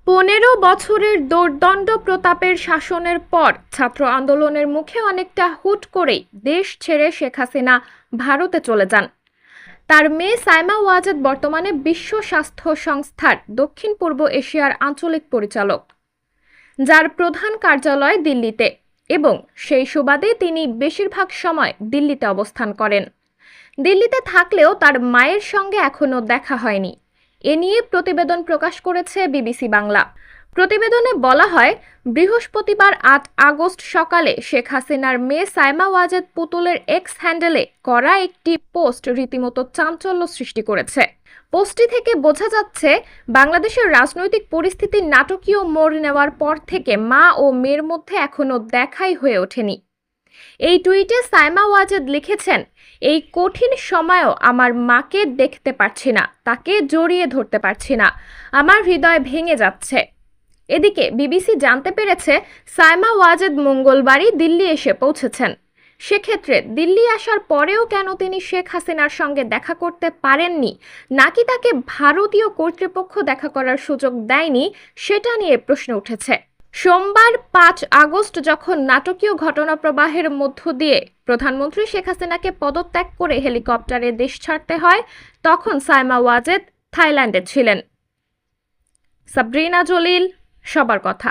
15 বছরের দোর্দণ্ড প্রতাপের শাসনের পর ছাত্র আন্দোলনের মুখে অনেকটা হুট করেই দেশ ছেড়ে শেখ হাসিনা ভারতে চলে যান। তার মেয়ে সাইমা ওয়াজেদ বর্তমানে বিশ্ব স্বাস্থ্য সংস্থার দক্ষিণ পূর্ব এশিয়ার আঞ্চলিক পরিচালক, যার প্রধান কার্যালয় দিল্লিতে, এবং সেই সুবাদে তিনি বেশিরভাগ সময় দিল্লিতে অবস্থান করেন। দিল্লিতে থাকলেও তার মায়ের সঙ্গে এখনো দেখা হয়নি। এ নিয়ে প্রতিবেদন প্রকাশ করেছে বিবিসি বাংলা। প্রতিবেদনে বলা হয়, বৃহস্পতিবার ৮ আগস্ট সকালে শেখ হাসিনার মেয়ে সাইমা ওয়াজেদ পুতুলের এক্স হ্যান্ডেলে করা একটি পোস্ট রীতিমতো চাঞ্চল্য সৃষ্টি করেছে। পোস্টটি থেকে বোঝা যাচ্ছে, বাংলাদেশের রাজনৈতিক পরিস্থিতি নাটকীয় মোড় নেওয়ার পর থেকে মা ও মেয়ের মধ্যে এখনো দেখাই হয়ে ওঠেনি। এই টুইটে সাইমা ওয়াজেদ লিখেছেন, এই কঠিন সময়েও আমার মাকে দেখতে পারছি না, তাকে জড়িয়ে ধরতে পারছি না, আমার হৃদয় ভেঙে যাচ্ছে। এদিকে বিবিসি জানতে পেরেছে, সাইমা ওয়াজেদ মঙ্গলবারই দিল্লি এসে পৌঁছেছেন। সেক্ষেত্রে দিল্লি আসার পরেও কেন তিনি শেখ হাসিনার সঙ্গে দেখা করতে পারেননি, নাকি তাকে ভারতীয় কর্তৃপক্ষ দেখা করার সুযোগ দেয়নি, সেটা নিয়ে প্রশ্ন উঠেছে। সোমবার ৫ আগস্ট যখন নাটকীয় ঘটনা প্রবাহের মধ্য দিয়ে প্রধানমন্ত্রী শেখ হাসিনাকে পদত্যাগ করে হেলিকপ্টারে দেশ ছাড়তে হয়, তখন সাইমা ওয়াজেদ থাইল্যান্ডে ছিলেন। সাবরিনা জলিল, সবার কথা।